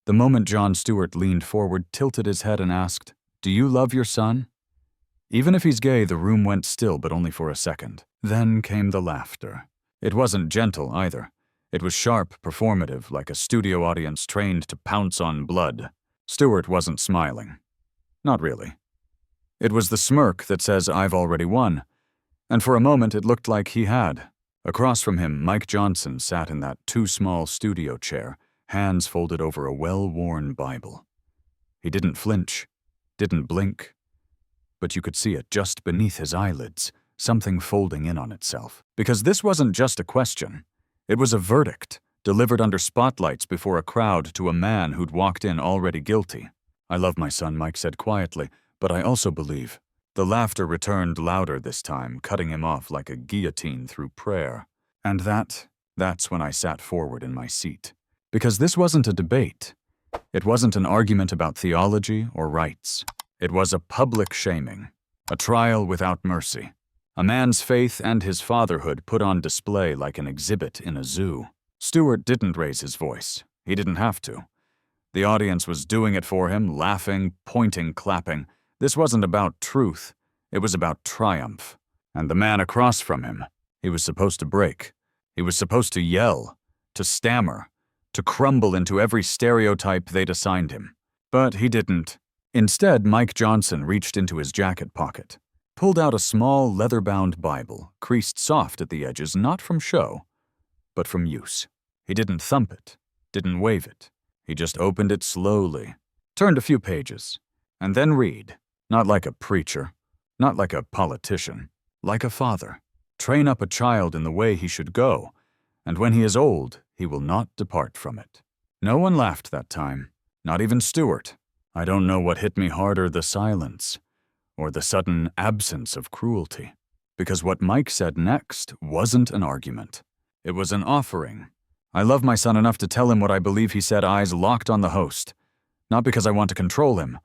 The moment Jon Stewart leaned forward, tilted his head and asked, "Do you love your son?" Even if he's gay, the room went still, but only for a second. Then came the laughter. It wasn't gentle either. It was sharp, performative, like a studio audience trained to pounce on blood. Stewart wasn't smiling. Not really. It was the smirk that says, "I've already won." And for a moment it looked like he had. Across from him, Mike Johnson sat in that too-small studio chair, hands folded over a well-worn Bible. He didn't flinch, didn't blink, but you could see it just beneath his eyelids, something folding in on itself. Because this wasn't just a question. It was a verdict, delivered under spotlights before a crowd to a man who'd walked in already guilty. "I love my son," Mike said quietly, "but I also believe." The laughter returned louder this time, cutting him off like a guillotine through prayer. And that's when I sat forward in my seat. Because this wasn't a debate. It wasn't an argument about theology or rights. It was a public shaming, a trial without mercy. A man's faith and his fatherhood put on display like an exhibit in a zoo. Stewart didn't raise his voice. He didn't have to. The audience was doing it for him, laughing, pointing, clapping. This wasn't about truth. It was about triumph. And the man across from him, he was supposed to break. He was supposed to yell, to stammer, to crumble into every stereotype they'd assigned him. But he didn't. Instead, Mike Johnson reached into his jacket pocket, pulled out a small leather-bound Bible, creased soft at the edges, not from show, but from use. He didn't thump it, didn't wave it. He just opened it slowly, turned a few pages, and then read, not like a preacher, not like a politician, like a father. Train up a child in the way he should go, and when he is old, he will not depart from it. No one laughed that time, not even Stewart. I don't know what hit me harder, the silence, or the sudden absence of cruelty. Because what Mike said next wasn't an argument. It was an offering. I love my son enough to tell him what I believe he said, eyes locked on the host. Not because I want to control him,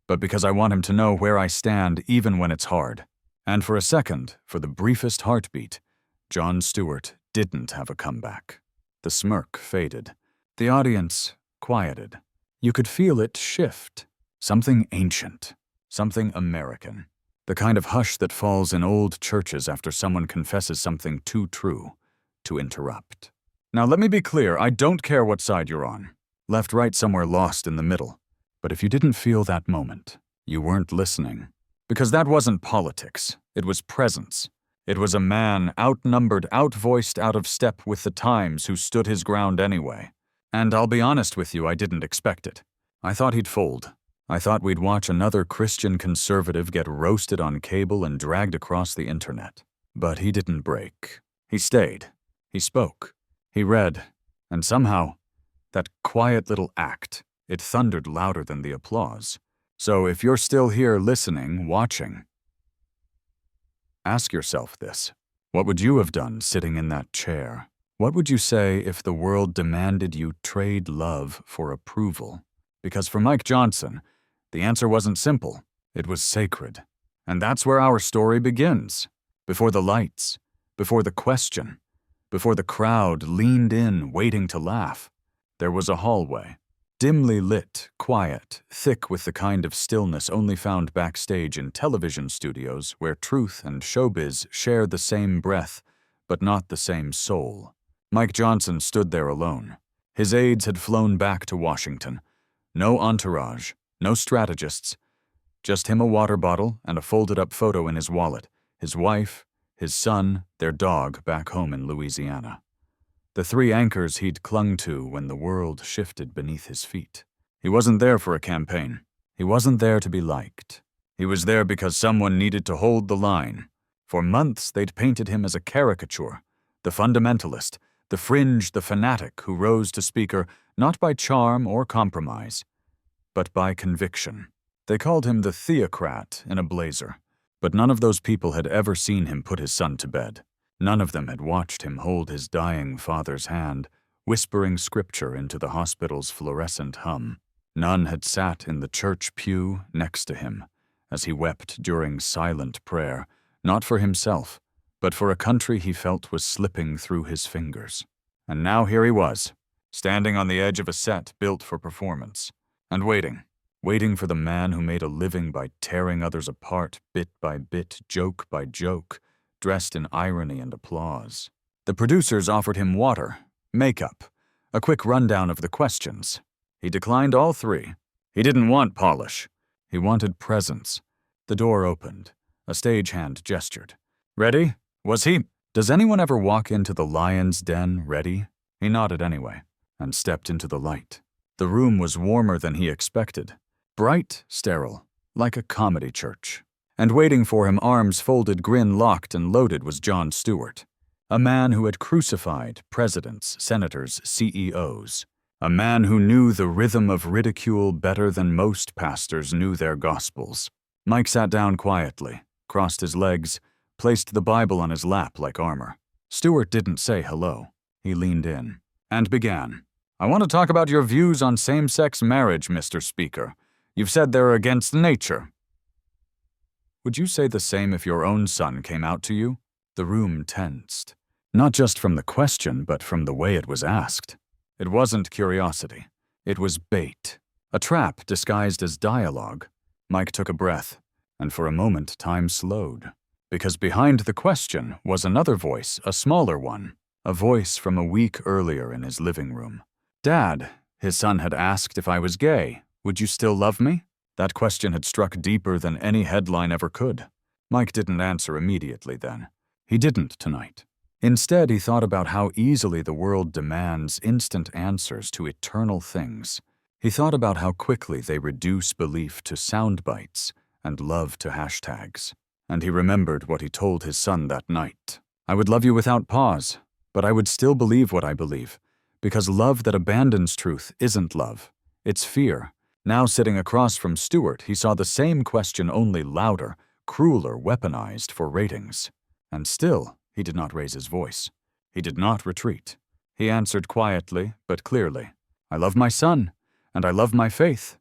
but because I want him to know where I stand even when it's hard. And for a second, for the briefest heartbeat, Jon Stewart didn't have a comeback. The smirk faded. The audience quieted. You could feel it shift. Something ancient. Something American. The kind of hush that falls in old churches after someone confesses something too true to interrupt. Now let me be clear, I don't care what side you're on. Left, right, somewhere lost in the middle. But if you didn't feel that moment, you weren't listening. Because that wasn't politics. It was presence. It was a man outnumbered, outvoiced, out of step with the times who stood his ground anyway. And I'll be honest with you, I didn't expect it. I thought he'd fold. I thought we'd watch another Christian conservative get roasted on cable and dragged across the internet. But he didn't break. He stayed. He spoke. He read. And somehow, that quiet little act, it thundered louder than the applause. So if you're still here listening, watching, ask yourself this. What would you have done sitting in that chair? What would you say if the world demanded you trade love for approval? Because for Mike Johnson, the answer wasn't simple. It was sacred. And that's where our story begins. Before the lights, before the question, before the crowd leaned in, waiting to laugh, there was a hallway. Dimly lit, quiet, thick with the kind of stillness only found backstage in television studios where truth and showbiz share the same breath, but not the same soul. Mike Johnson stood there alone. His aides had flown back to Washington. No entourage, no strategists. Just him, a water bottle, and a folded-up photo in his wallet. His wife, his son, their dog back home in Louisiana. The three anchors he'd clung to when the world shifted beneath his feet. He wasn't there for a campaign. He wasn't there to be liked. He was there because someone needed to hold the line. For months, they'd painted him as a caricature, the fundamentalist, the fringe, the fanatic who rose to speaker not by charm or compromise, but by conviction. They called him the theocrat in a blazer, but none of those people had ever seen him put his son to bed. None of them had watched him hold his dying father's hand, whispering scripture into the hospital's fluorescent hum. None had sat in the church pew next to him as he wept during silent prayer, not for himself, but for a country he felt was slipping through his fingers. And now here he was, standing on the edge of a set built for performance, and waiting for the man who made a living by tearing others apart bit by bit, joke by joke, dressed in irony and applause. The producers offered him water, makeup, a quick rundown of the questions. He declined all three. He didn't want polish. He wanted presence. The door opened. A stagehand gestured. Ready? Was he? Does anyone ever walk into the lion's den ready? He nodded anyway, and stepped into the light. The room was warmer than he expected. Bright, sterile, like a comedy church. And waiting for him, arms folded, grin locked and loaded, was Jon Stewart. A man who had crucified presidents, senators, CEOs. A man who knew the rhythm of ridicule better than most pastors knew their gospels. Mike sat down quietly, crossed his legs, placed the Bible on his lap like armor. Stewart didn't say hello. He leaned in and began. I want to talk about your views on same-sex marriage, Mr. Speaker. You've said they're against nature. Would you say the same if your own son came out to you? The room tensed. Not just from the question, but from the way it was asked. It wasn't curiosity. It was bait. A trap disguised as dialogue. Mike took a breath, and for a moment time slowed. Because behind the question was another voice, a smaller one. A voice from a week earlier in his living room. Dad, his son had asked if I was gay. Would you still love me? That question had struck deeper than any headline ever could. Mike didn't answer immediately then. He didn't tonight. Instead, he thought about how easily the world demands instant answers to eternal things. He thought about how quickly they reduce belief to sound bites and love to hashtags. And he remembered what he told his son that night. I would love you without pause, but I would still believe what I believe, because love that abandons truth isn't love. It's fear. Now sitting across from Stewart, he saw the same question, only louder, crueler, weaponized for ratings. And still, he did not raise his voice. He did not retreat. He answered quietly, but clearly. I love my son, and I love my faith.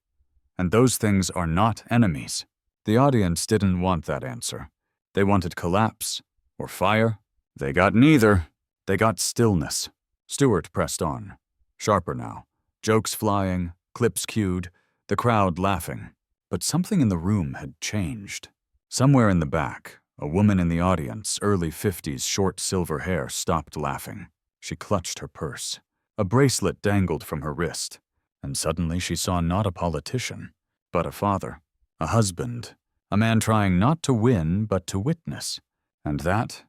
And those things are not enemies. The audience didn't want that answer. They wanted collapse or fire. They got neither. They got stillness. Stewart pressed on. Sharper now. Jokes flying, clips cued, the crowd laughing. But something in the room had changed. Somewhere in the back, a woman in the audience, early 50s, short silver hair, stopped laughing. She clutched her purse. A bracelet dangled from her wrist. And suddenly she saw not a politician, but a father, a husband, a man trying not to win but to witness. And that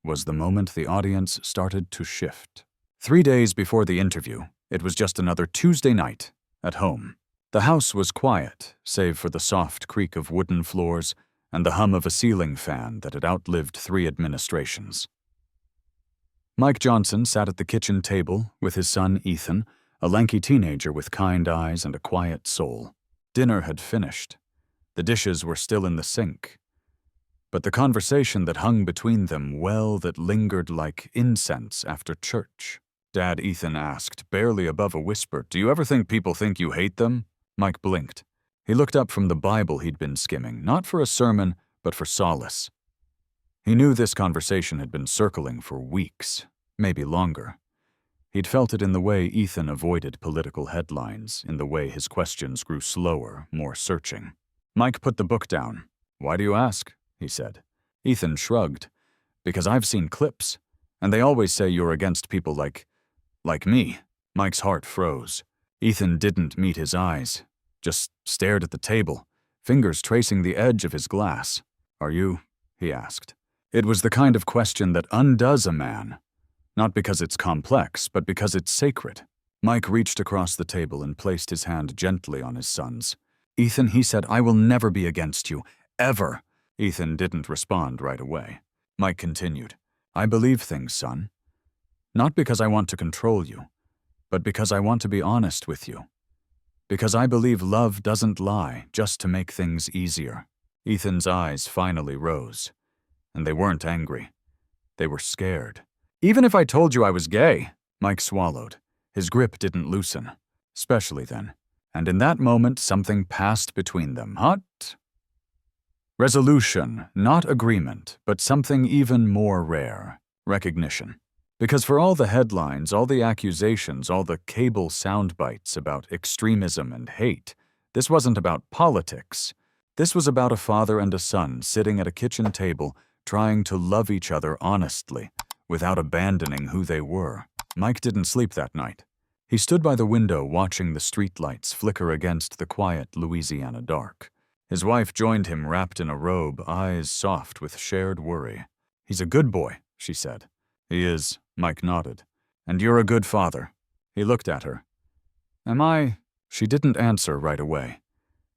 was the moment the audience started to shift. 3 days before the interview, it was just another Tuesday night, at home. The house was quiet, save for the soft creak of wooden floors and the hum of a ceiling fan that had outlived 3 administrations. Mike Johnson sat at the kitchen table with his son Ethan, a lanky teenager with kind eyes and a quiet soul. Dinner had finished. The dishes were still in the sink. But the conversation that hung between them, well, that lingered like incense after church. Dad, Ethan asked, barely above a whisper, do you ever think people think you hate them? Mike blinked. He looked up from the Bible he'd been skimming, not for a sermon, but for solace. He knew this conversation had been circling for weeks, maybe longer. He'd felt it in the way Ethan avoided political headlines, in the way his questions grew slower, more searching. Mike put the book down. Why do you ask? He said. Ethan shrugged. Because I've seen clips, and they always say you're against people like me. Mike's heart froze. Ethan didn't meet his eyes, just stared at the table, fingers tracing the edge of his glass. Are you? He asked. It was the kind of question that undoes a man. Not because it's complex, but because it's sacred. Mike reached across the table and placed his hand gently on his son's. Ethan, he said, I will never be against you. Ever. Ethan didn't respond right away. Mike continued. I believe things, son. Not because I want to control you, but because I want to be honest with you. Because I believe love doesn't lie just to make things easier. Ethan's eyes finally rose. And they weren't angry. They were scared. Even if I told you I was gay, Mike swallowed. His grip didn't loosen, especially then. And in that moment, something passed between them. Hot resolution, not agreement, but something even more rare. Recognition. Because for all the headlines, all the accusations, all the cable sound bites about extremism and hate, this wasn't about politics. This was about a father and a son sitting at a kitchen table trying to love each other honestly, without abandoning who they were. Mike didn't sleep that night. He stood by the window watching the streetlights flicker against the quiet Louisiana dark. His wife joined him wrapped in a robe, eyes soft with shared worry. "He's a good boy," she said. "He is," Mike nodded. "And you're a good father." He looked at her. "Am I?" She didn't answer right away,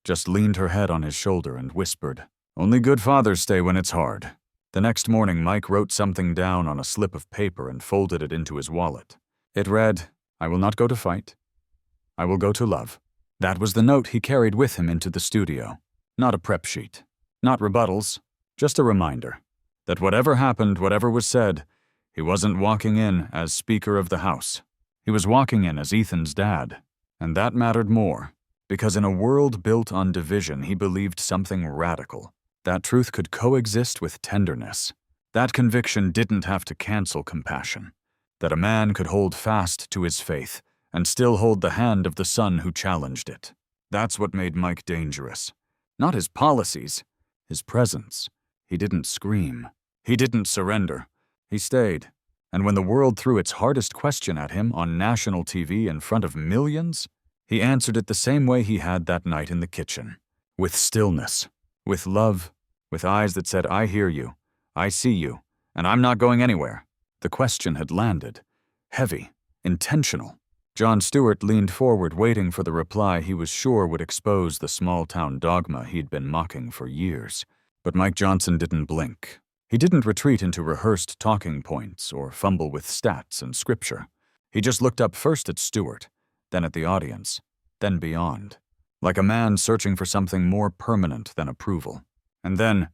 just leaned her head on his shoulder and whispered, "Only good fathers stay when it's hard." The next morning, Mike wrote something down on a slip of paper and folded it into his wallet. It read, "I will not go to fight. I will go to love." That was the note he carried with him into the studio. Not a prep sheet, not rebuttals, just a reminder that whatever happened, whatever was said, he wasn't walking in as Speaker of the House. He was walking in as Ethan's dad, and that mattered more, because in a world built on division, he believed something radical. That truth could coexist with tenderness. That conviction didn't have to cancel compassion. That a man could hold fast to his faith and still hold the hand of the son who challenged it. That's what made Mike dangerous. Not his policies, his presence. He didn't scream. He didn't surrender. He stayed. And when the world threw its hardest question at him on national TV in front of millions, he answered it the same way he had that night in the kitchen. With stillness. With love. With eyes that said, "I hear you. I see you. And I'm not going anywhere." The question had landed. Heavy. Intentional. Jon Stewart leaned forward, waiting for the reply he was sure would expose the small-town dogma he'd been mocking for years. But Mike Johnson didn't blink. He didn't retreat into rehearsed talking points or fumble with stats and scripture. He just looked up first at Stewart, then at the audience, then beyond, like a man searching for something more permanent than approval. And then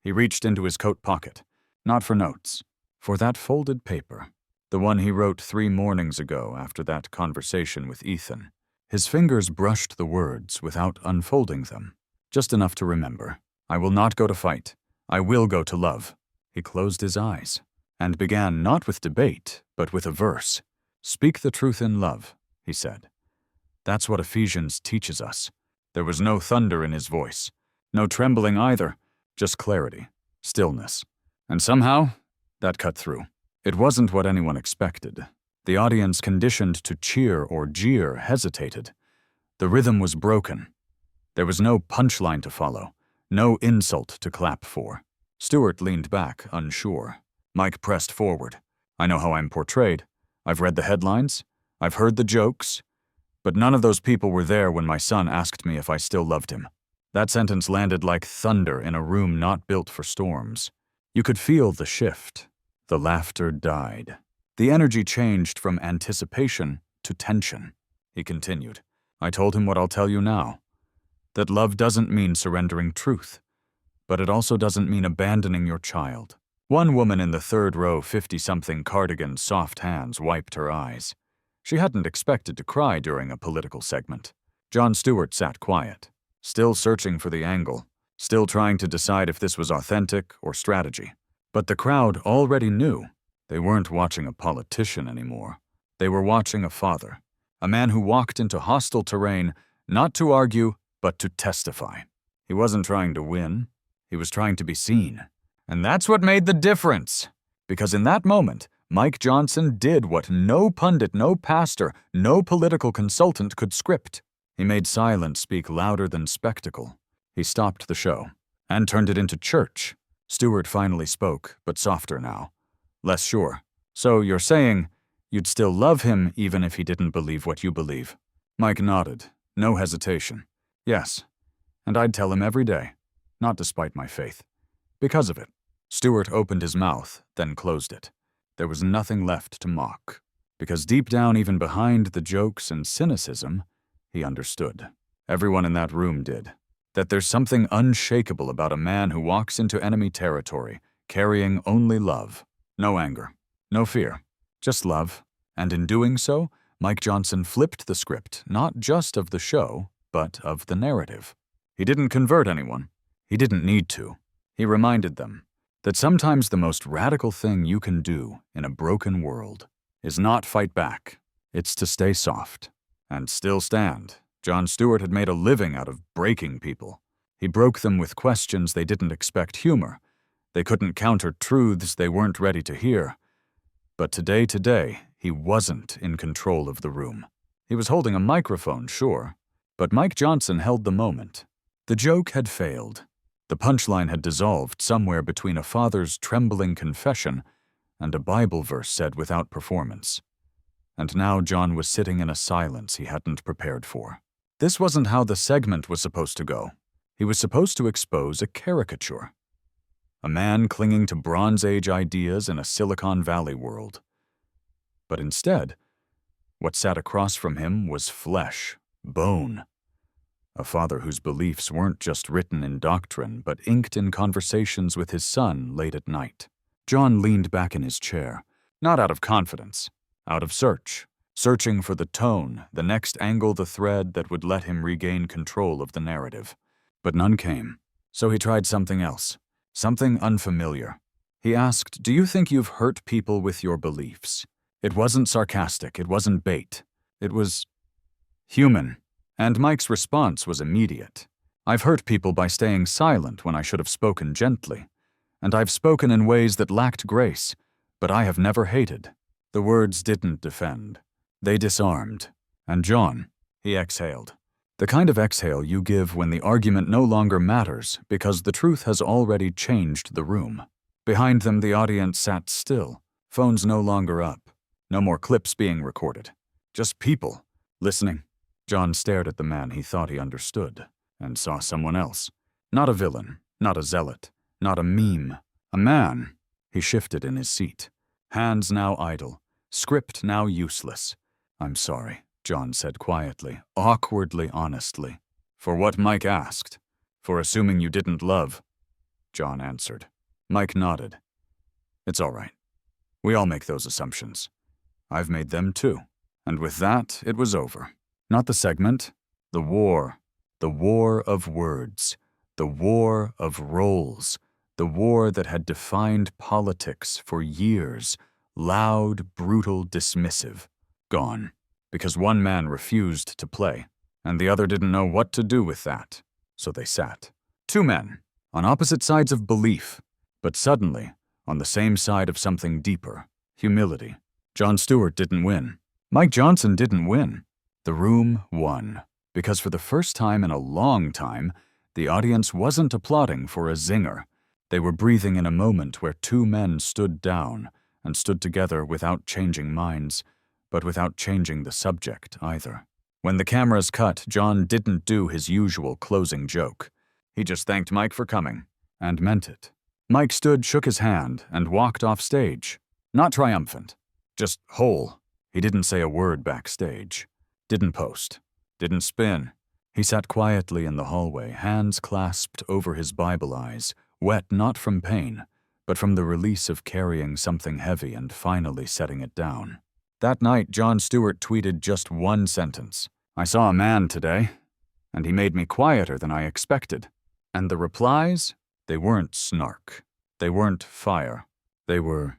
he reached into his coat pocket, not for notes, for that folded paper, the one he wrote 3 mornings ago after that conversation with Ethan. His fingers brushed the words without unfolding them, just enough to remember. "I will not go to fight. I will go to love." He closed his eyes and began not with debate, but with a verse. "Speak the truth in love," he said. That's what Ephesians teaches us. There was no thunder in his voice, no trembling either, just clarity, stillness. And somehow, that cut through. It wasn't what anyone expected. The audience, conditioned to cheer or jeer, hesitated. The rhythm was broken. There was no punchline to follow, no insult to clap for. Stewart leaned back, unsure. Mike pressed forward. "I know how I'm portrayed. I've read the headlines. I've heard the jokes. But none of those people were there when my son asked me if I still loved him." That sentence landed like thunder in a room not built for storms. You could feel the shift. The laughter died. The energy changed from anticipation to tension. He continued, "I told him what I'll tell you now. That love doesn't mean surrendering truth, but it also doesn't mean abandoning your child." One woman in the third row 50-something cardigan's soft hands wiped her eyes. She hadn't expected to cry during a political segment. Jon Stewart sat quiet, still searching for the angle, still trying to decide if this was authentic or strategy. But the crowd already knew. They weren't watching a politician anymore. They were watching a father, a man who walked into hostile terrain not to argue, but to testify. He wasn't trying to win. He was trying to be seen. And that's what made the difference. Because in that moment, Mike Johnson did what no pundit, no pastor, no political consultant could script. He made silence speak louder than spectacle. He stopped the show and turned it into church. Stewart finally spoke, but softer now. Less sure. "So you're saying you'd still love him even if he didn't believe what you believe?" Mike nodded, no hesitation. "Yes, and I'd tell him every day, not despite my faith. Because of it." Stewart opened his mouth, then closed it. There was nothing left to mock. Because deep down, even behind the jokes and cynicism, he understood. Everyone in that room did. That there's something unshakable about a man who walks into enemy territory, carrying only love. No anger, no fear, just love. And in doing so, Mike Johnson flipped the script, not just of the show, but of the narrative. He didn't convert anyone. He didn't need to. He reminded them That sometimes the most radical thing you can do in a broken world is not fight back. It's to stay soft and still stand. Jon Stewart had made a living out of breaking people. He broke them with questions they didn't expect humor. They couldn't counter truths they weren't ready to hear. But today, he wasn't in control of the room. He was holding a microphone, sure, but Mike Johnson held the moment. The joke had failed. The punchline had dissolved somewhere between a father's trembling confession and a Bible verse said without performance. And now Jon was sitting in a silence he hadn't prepared for. This wasn't how the segment was supposed to go. He was supposed to expose a caricature. A man clinging to Bronze Age ideas in a Silicon Valley world. But instead, what sat across from him was flesh, bone. A father whose beliefs weren't just written in doctrine, but inked in conversations with his son late at night. Jon leaned back in his chair, not out of confidence, out of searching for the tone, the next angle, the thread that would let him regain control of the narrative. But none came, so he tried something else. Something unfamiliar. He asked, "Do you think you've hurt people with your beliefs?" It wasn't sarcastic, it wasn't bait. It was human. And Mike's response was immediate. "I've hurt people by staying silent when I should have spoken gently. And I've spoken in ways that lacked grace, but I have never hated." The words didn't defend. They disarmed. And Jon, he exhaled. The kind of exhale you give when the argument no longer matters because the truth has already changed the room. Behind them, the audience sat still, phones no longer up, no more clips being recorded. Just people, listening. Jon stared at the man he thought he understood, and saw someone else. Not a villain, not a zealot, not a meme. A man. He shifted in his seat. Hands now idle, script now useless. "I'm sorry," Jon said quietly, awkwardly honestly. "For what Mike asked. For assuming you didn't love." Jon answered. Mike nodded. "It's all right. We all make those assumptions. I've made them too." And with that, it was over. Not the segment. The war. The war of words. The war of roles. The war that had defined politics for years. Loud, brutal, dismissive. Gone. Because one man refused to play, and the other didn't know what to do with that. So they sat. Two men, on opposite sides of belief, but suddenly on the same side of something deeper, humility. Jon Stewart didn't win. Mike Johnson didn't win. The room won, because for the first time in a long time, the audience wasn't applauding for a zinger. They were breathing in a moment where two men stood down and stood together without changing minds, but without changing the subject either. When the cameras cut, Jon didn't do his usual closing joke. He just thanked Mike for coming, and meant it. Mike stood, shook his hand, and walked off stage. Not triumphant, just whole. He didn't say a word backstage. Didn't post. Didn't spin. He sat quietly in the hallway, hands clasped over his Bible eyes, wet not from pain, but from the release of carrying something heavy and finally setting it down. That night, Jon Stewart tweeted just one sentence. "I saw a man today, and he made me quieter than I expected." And the replies? They weren't snark. They weren't fire. They were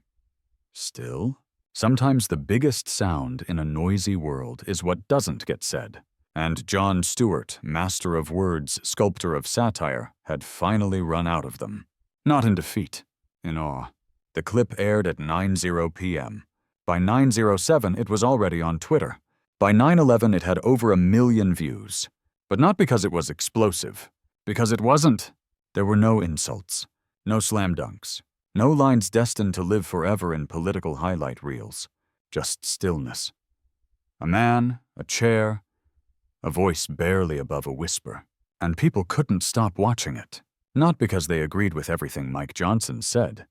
still. Sometimes the biggest sound in a noisy world is what doesn't get said. And Jon Stewart, master of words, sculptor of satire, had finally run out of them. Not in defeat, in awe. The clip aired at 9:00 p.m. By 9:07, it was already on Twitter. By 9:11, it had over 1 million views. But not because it was explosive. Because it wasn't. There were no insults, no slam dunks, no lines destined to live forever in political highlight reels. Just stillness. A man, a chair, a voice barely above a whisper. And people couldn't stop watching it. Not because they agreed with everything Mike Johnson said.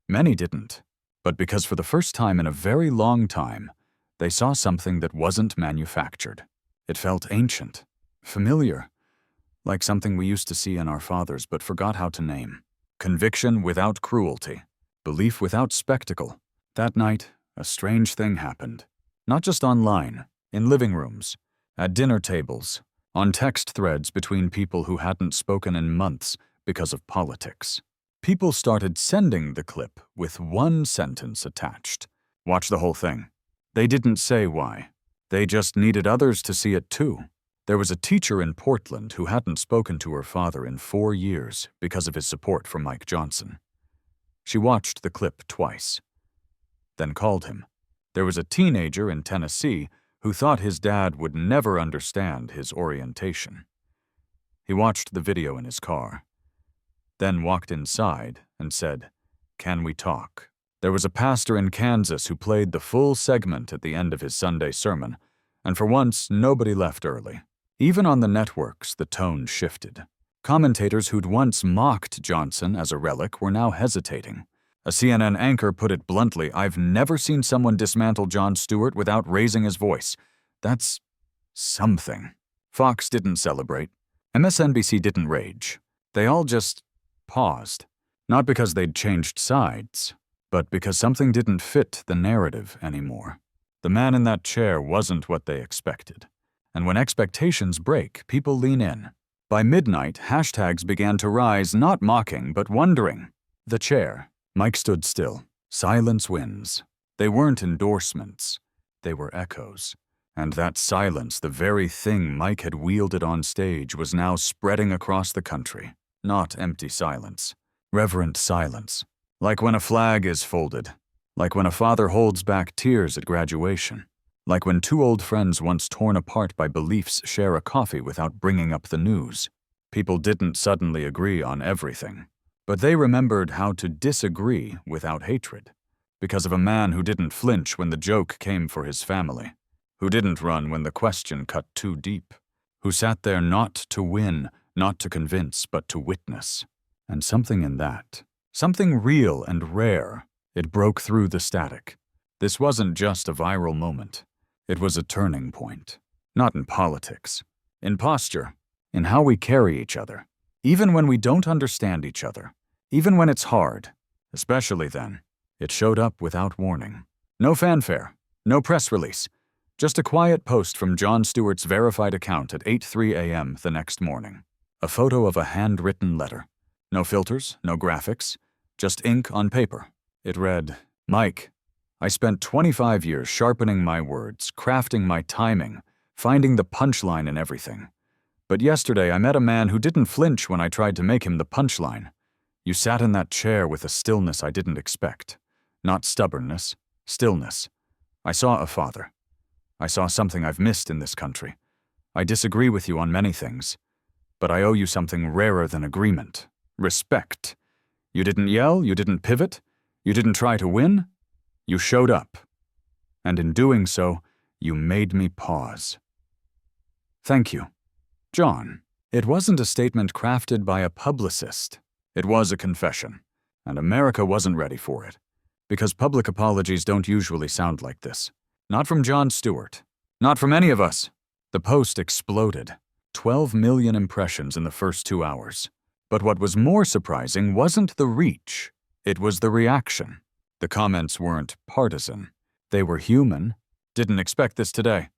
Many didn't. But because for the first time in a very long time, they saw something that wasn't manufactured. It felt ancient, familiar, like something we used to see in our fathers but forgot how to name. Conviction without cruelty, belief without spectacle. That night, a strange thing happened. Not just online, in living rooms, at dinner tables, on text threads between people who hadn't spoken in months because of politics. People started sending the clip with one sentence attached. Watch the whole thing. They didn't say why. They just needed others to see it too. There was a teacher in Portland who hadn't spoken to her father in 4 years because of his support for Mike Johnson. She watched the clip twice, then called him. There was a teenager in Tennessee who thought his dad would never understand his orientation. He watched the video in his car, then walked inside and said, "Can we talk?" There was a pastor in Kansas who played the full segment at the end of his Sunday sermon, and for once, nobody left early. Even on the networks, the tone shifted. Commentators who'd once mocked Johnson as a relic were now hesitating. A CNN anchor put it bluntly, "I've never seen someone dismantle Jon Stewart without raising his voice. That's something." Fox didn't celebrate. MSNBC didn't rage. They all just paused. Not because they'd changed sides, but because something didn't fit the narrative anymore. The man in that chair wasn't what they expected. And when expectations break, people lean in. By midnight, hashtags began to rise, not mocking, but wondering. The chair. Mike stood still. Silence wins. They weren't endorsements. They were echoes. And that silence, the very thing Mike had wielded on stage, was now spreading across the country. Not empty silence. Reverent silence. Like when a flag is folded. Like when a father holds back tears at graduation. Like when two old friends once torn apart by beliefs share a coffee without bringing up the news. People didn't suddenly agree on everything, but they remembered how to disagree without hatred, because of a man who didn't flinch when the joke came for his family, who didn't run when the question cut too deep, who sat there not to win, not to convince, but to witness. And something in that, something real and rare, it broke through the static. This wasn't just a viral moment. It was a turning point. Not in politics. In posture. In how we carry each other. Even when we don't understand each other. Even when it's hard. Especially then. It showed up without warning. No fanfare. No press release. Just a quiet post from Jon Stewart's verified account at 8:03 a.m. the next morning. A photo of a handwritten letter. No filters, no graphics. Just ink on paper. It read, "Mike, I spent 25 years sharpening my words, crafting my timing, finding the punchline in everything. But yesterday I met a man who didn't flinch when I tried to make him the punchline. You sat in that chair with a stillness I didn't expect. Not stubbornness, stillness. I saw a father. I saw something I've missed in this country. I disagree with you on many things, but I owe you something rarer than agreement. Respect. You didn't yell, you didn't pivot, you didn't try to win. You showed up, and in doing so, you made me pause. Thank you, Jon." It wasn't a statement crafted by a publicist. It was a confession, and America wasn't ready for it, because public apologies don't usually sound like this. Not from Jon Stewart. Not from any of us. The post exploded. 12 million impressions in the first 2 hours. But what was more surprising wasn't the reach. It was the reaction. The comments weren't partisan. They were human. Didn't expect this today,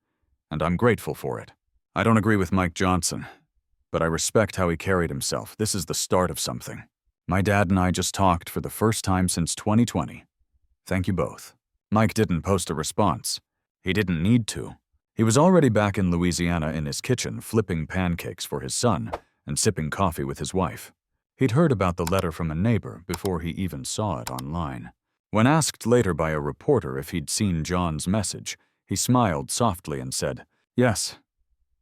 and I'm grateful for it. I don't agree with Mike Johnson, but I respect how he carried himself. This is the start of something. My dad and I just talked for the first time since 2020. Thank you both. Mike didn't post a response. He didn't need to. He was already back in Louisiana in his kitchen flipping pancakes for his son and sipping coffee with his wife. He'd heard about the letter from a neighbor before he even saw it online. When asked later by a reporter if he'd seen Jon's message, he smiled softly and said, "Yes."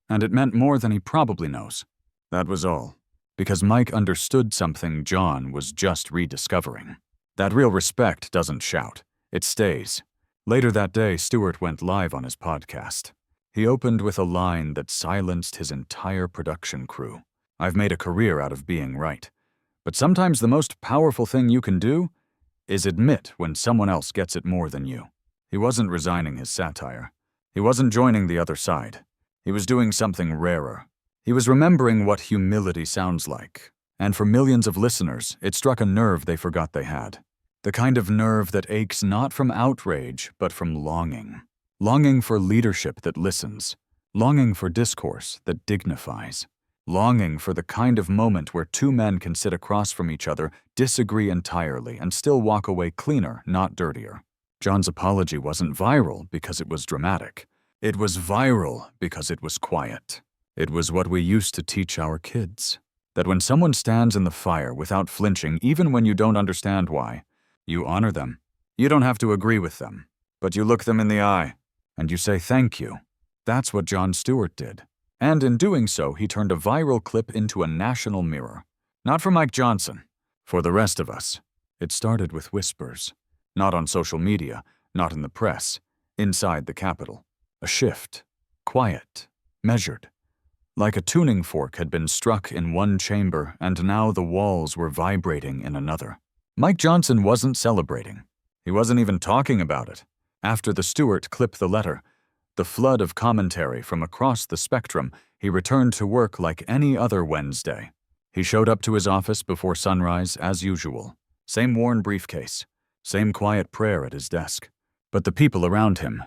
And it meant more than he probably knows. That was all. Because Mike understood something Jon was just rediscovering. That real respect doesn't shout. It stays. Later that day, Stewart went live on his podcast. He opened with a line that silenced his entire production crew. "I've made a career out of being right. But sometimes the most powerful thing you can do is admit when someone else gets it more than you." He wasn't resigning his satire. He wasn't joining the other side. He was doing something rarer. He was remembering what humility sounds like. And for millions of listeners, it struck a nerve they forgot they had. The kind of nerve that aches not from outrage, but from longing. Longing for leadership that listens. Longing for discourse that dignifies. longing for the kind of moment where two men can sit across from each other, disagree entirely, and still walk away cleaner, not dirtier. Jon's apology wasn't viral because it was dramatic. It was viral because it was quiet. It was what we used to teach our kids. That when someone stands in the fire without flinching, even when you don't understand why, you honor them. You don't have to agree with them, but you look them in the eye, and you say thank you. That's what Jon Stewart did. And in doing so, he turned a viral clip into a national mirror. Not for Mike Johnson. For the rest of us. It started with whispers. Not on social media, not in the press, inside the Capitol. A shift. Quiet. Measured. Like a tuning fork had been struck in one chamber, and now the walls were vibrating in another. Mike Johnson wasn't celebrating. He wasn't even talking about it. After the Stewart clipped the letter, the flood of commentary from across the spectrum, he returned to work like any other Wednesday. He showed up to his office before sunrise as usual. Same worn briefcase. Same quiet prayer at his desk. But the people around him,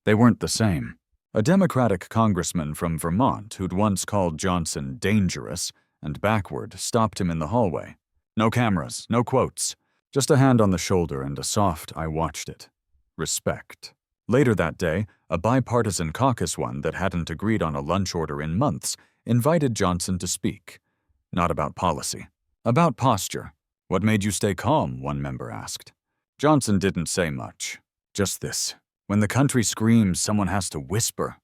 they weren't the same. A Democratic congressman from Vermont who'd once called Johnson dangerous and backward stopped him in the hallway. No cameras, no quotes. Just a hand on the shoulder and a soft, "I watched it." Respect. Later that day, a bipartisan caucus one that hadn't agreed on a lunch order in months invited Johnson to speak. Not about policy. About posture. "What made you stay calm?" one member asked. Johnson didn't say much. Just this. "When the country screams, someone has to whisper.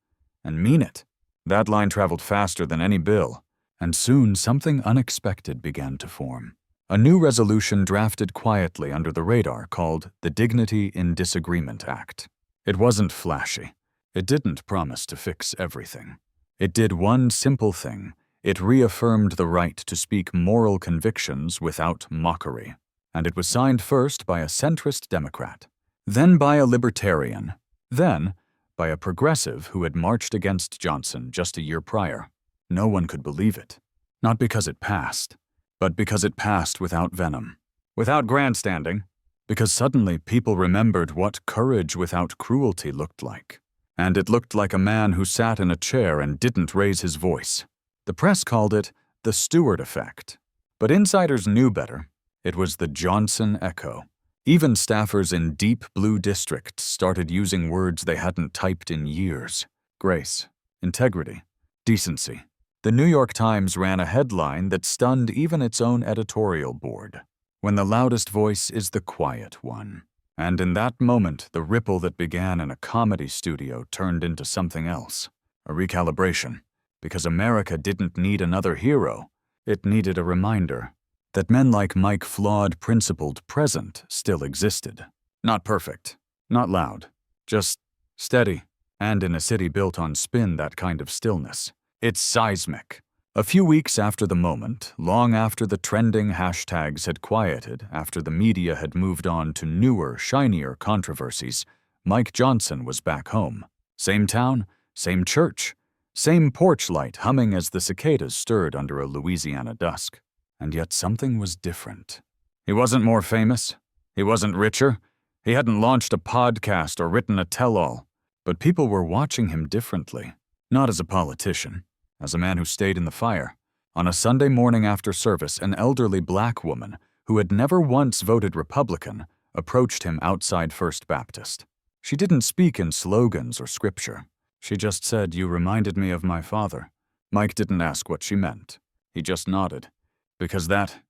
And mean it." That line traveled faster than any bill. And soon something unexpected began to form. A new resolution drafted quietly under the radar called the Dignity in Disagreement Act. It wasn't flashy. It didn't promise to fix everything. It did one simple thing. It reaffirmed the right to speak moral convictions without mockery. And it was signed first by a centrist Democrat, then by a libertarian, then by a progressive who had marched against Johnson just a year prior. No one could believe it. Not because it passed, but because it passed without venom, without grandstanding, because suddenly people remembered what courage without cruelty looked like. And it looked like a man who sat in a chair and didn't raise his voice. The press called it the Stewart effect. But insiders knew better. It was the Johnson echo. Even staffers in deep blue districts started using words they hadn't typed in years. Grace, integrity, decency. The New York Times ran a headline that stunned even its own editorial board. "When the loudest voice is the quiet one." And in that moment, the ripple that began in a comedy studio turned into something else. A recalibration. Because America didn't need another hero. It needed a reminder that men like Mike flawed, principled, present still existed. Not perfect, not loud, just steady, and in a city built on spin, that kind of stillness. It's seismic. A few weeks after the moment, long after the trending hashtags had quieted, after the media had moved on to newer, shinier controversies, Mike Johnson was back home. Same town, same church, same porch light humming as the cicadas stirred under a Louisiana dusk. And yet something was different. He wasn't more famous. He wasn't richer. He hadn't launched a podcast or written a tell-all. But people were watching him differently. Not as a politician. As a man who stayed in the fire. On a Sunday morning after service, an elderly black woman, who had never once voted Republican, approached him outside First Baptist. She didn't speak in slogans or scripture. She just said, "You reminded me of my father." Mike didn't ask what she meant. He just nodded. Because that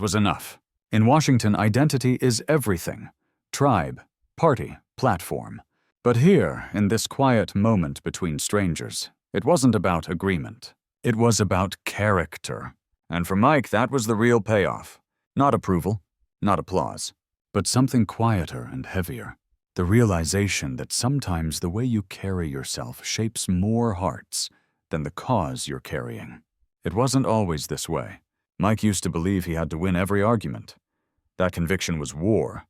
was enough. In Washington, identity is everything. Tribe, party, platform. But here, in this quiet moment between strangers, it wasn't about agreement. It was about character. And for Mike, that was the real payoff. Not approval, not applause, but something quieter and heavier. The realization that sometimes the way you carry yourself shapes more hearts than the cause you're carrying. It wasn't always this way. Mike used to believe he had to win every argument. That conviction was war.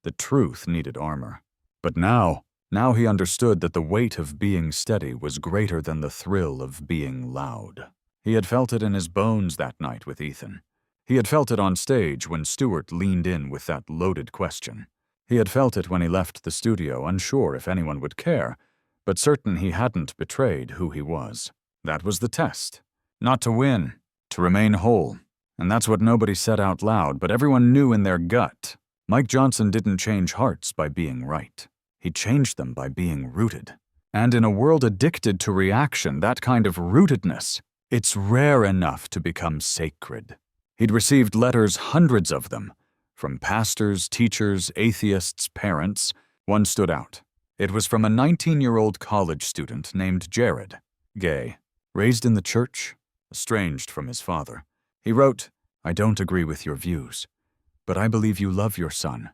The truth needed armor. But now he understood that the weight of being steady was greater than the thrill of being loud. He had felt it in his bones that night with Ethan. He had felt it on stage when Stewart leaned in with that loaded question. He had felt it when he left the studio, unsure if anyone would care, but certain he hadn't betrayed who he was. That was the test. Not to win, to remain whole. And that's what nobody said out loud, but everyone knew in their gut. Mike Johnson didn't change hearts by being right. He changed them by being rooted. And in a world addicted to reaction, that kind of rootedness, it's rare enough to become sacred. He'd received letters, hundreds of them, from pastors, teachers, atheists, parents. One stood out. It was from a 19-year-old college student named Jared, gay, raised in the church, estranged from his father. He wrote, "I don't agree with your views, but I believe you love your son,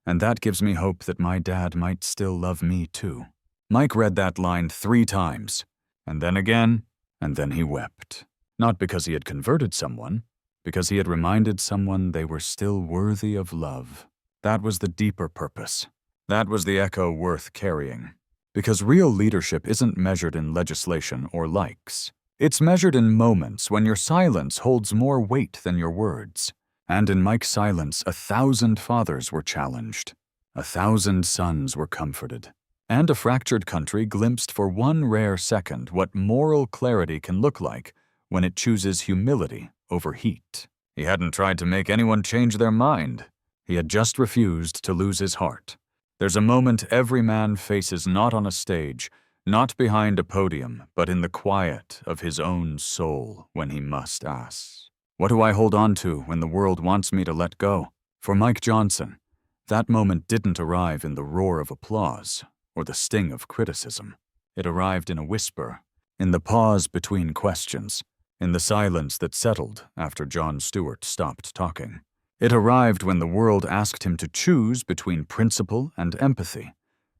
and that gives me hope that my dad might still love me too." Mike read that line 3 times, and then again, and then he wept. Not because he had converted someone, because he had reminded someone they were still worthy of love. That was the deeper purpose. That was the echo worth carrying. Because real leadership isn't measured in legislation or likes. It's measured in moments when your silence holds more weight than your words. And in Mike's silence, 1,000 fathers were challenged. 1,000 sons were comforted. And a fractured country glimpsed for one rare second what moral clarity can look like when it chooses humility over heat. He hadn't tried to make anyone change their mind. He had just refused to lose his heart. There's a moment every man faces not on a stage, not behind a podium, but in the quiet of his own soul when he must ask, "What do I hold on to when the world wants me to let go?" For Mike Johnson, that moment didn't arrive in the roar of applause or the sting of criticism. It arrived in a whisper, in the pause between questions, in the silence that settled after Jon Stewart stopped talking. It arrived when the world asked him to choose between principle and empathy,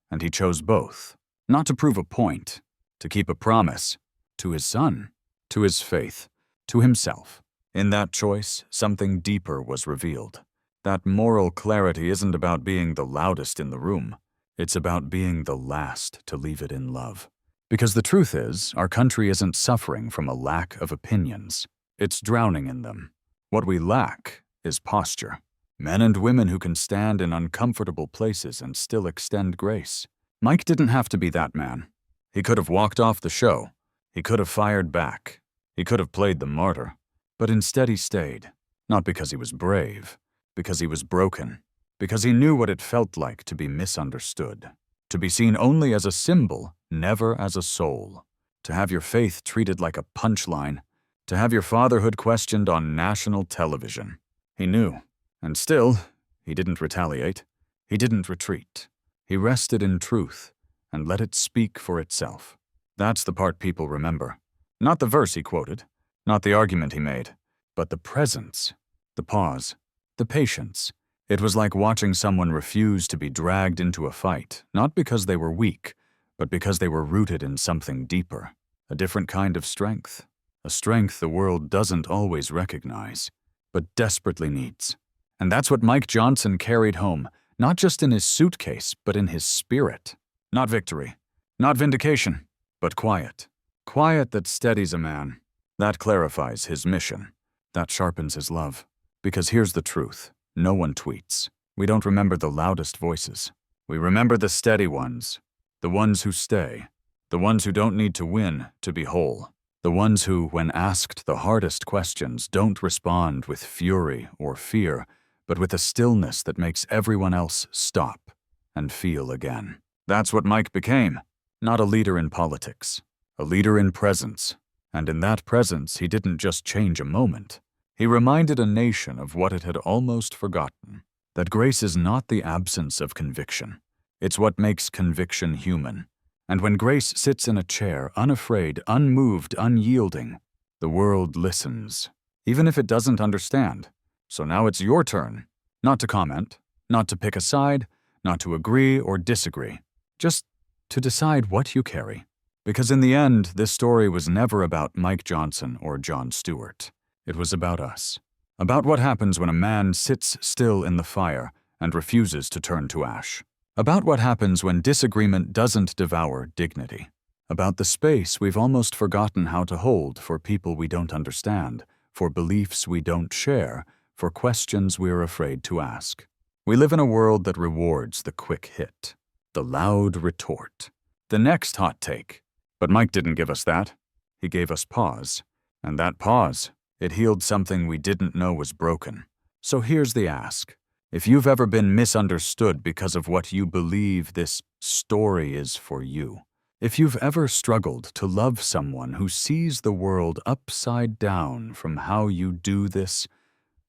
and he chose both, not to prove a point, to keep a promise, to his son, to his faith, to himself. In that choice, something deeper was revealed. That moral clarity isn't about being the loudest in the room. It's about being the last to leave it in love. Because the truth is, our country isn't suffering from a lack of opinions. It's drowning in them. What we lack is posture. Men and women who can stand in uncomfortable places and still extend grace. Mike didn't have to be that man. He could have walked off the show. He could have fired back. He could have played the martyr. But instead he stayed. Not because he was brave, because he was broken. Because he knew what it felt like to be misunderstood. To be seen only as a symbol, never as a soul. To have your faith treated like a punchline. To have your fatherhood questioned on national television. He knew. And still, he didn't retaliate. He didn't retreat. He rested in truth and let it speak for itself. That's the part people remember. Not the verse he quoted, not the argument he made, but the presence, the pause, the patience. It was like watching someone refuse to be dragged into a fight, not because they were weak, but because they were rooted in something deeper, a different kind of strength, a strength the world doesn't always recognize, but desperately needs. And that's what Mike Johnson carried home, not just in his suitcase, but in his spirit. Not victory, not vindication, but quiet. Quiet that steadies a man. That clarifies his mission. That sharpens his love. Because here's the truth. No one tweets. We don't remember the loudest voices. We remember the steady ones. The ones who stay. The ones who don't need to win to be whole. The ones who, when asked the hardest questions, don't respond with fury or fear, but with a stillness that makes everyone else stop and feel again. That's what Mike became. Not a leader in politics. A leader in presence. And in that presence, he didn't just change a moment. He reminded a nation of what it had almost forgotten, that grace is not the absence of conviction. It's what makes conviction human. And when grace sits in a chair, unafraid, unmoved, unyielding, the world listens, even if it doesn't understand. So now it's your turn, not to comment, not to pick a side, not to agree or disagree, just to decide what you carry. Because in the end, this story was never about Mike Johnson or Jon Stewart. It was about us. About what happens when a man sits still in the fire and refuses to turn to ash. About what happens when disagreement doesn't devour dignity. About the space we've almost forgotten how to hold for people we don't understand, for beliefs we don't share, for questions we're afraid to ask. We live in a world that rewards the quick hit, the loud retort, the next hot take. But Mike didn't give us that. He gave us pause. And that pause, it healed something we didn't know was broken. So here's the ask. If you've ever been misunderstood because of what you believe this story is for you, if you've ever struggled to love someone who sees the world upside down from how you do, this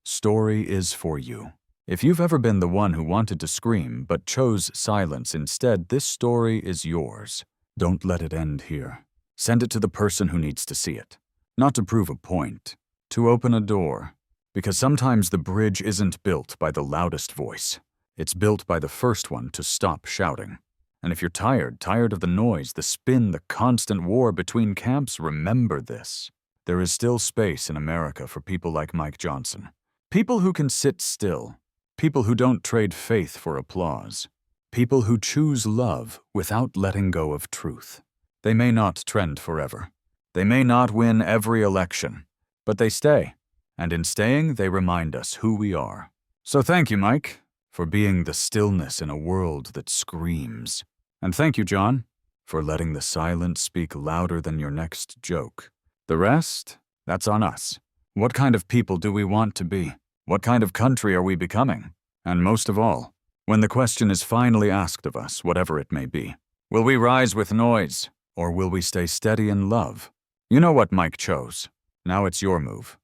story is for you. If you've ever been the one who wanted to scream but chose silence instead, this story is yours. Don't let it end here. Send it to the person who needs to see it. Not to prove a point, to open a door. Because sometimes the bridge isn't built by the loudest voice. It's built by the first one to stop shouting. And if you're tired of the noise, the spin, the constant war between camps, remember this. There is still space in America for people like Mike Johnson. People who can sit still. People who don't trade faith for applause. People who choose love without letting go of truth. They may not trend forever. They may not win every election, but they stay. And in staying, they remind us who we are. So thank you, Mike, for being the stillness in a world that screams. And thank you, Jon, for letting the silence speak louder than your next joke. The rest, that's on us. What kind of people do we want to be? What kind of country are we becoming? And most of all, when the question is finally asked of us, whatever it may be, will we rise with noise, or will we stay steady in love? You know what Mike chose. Now it's your move.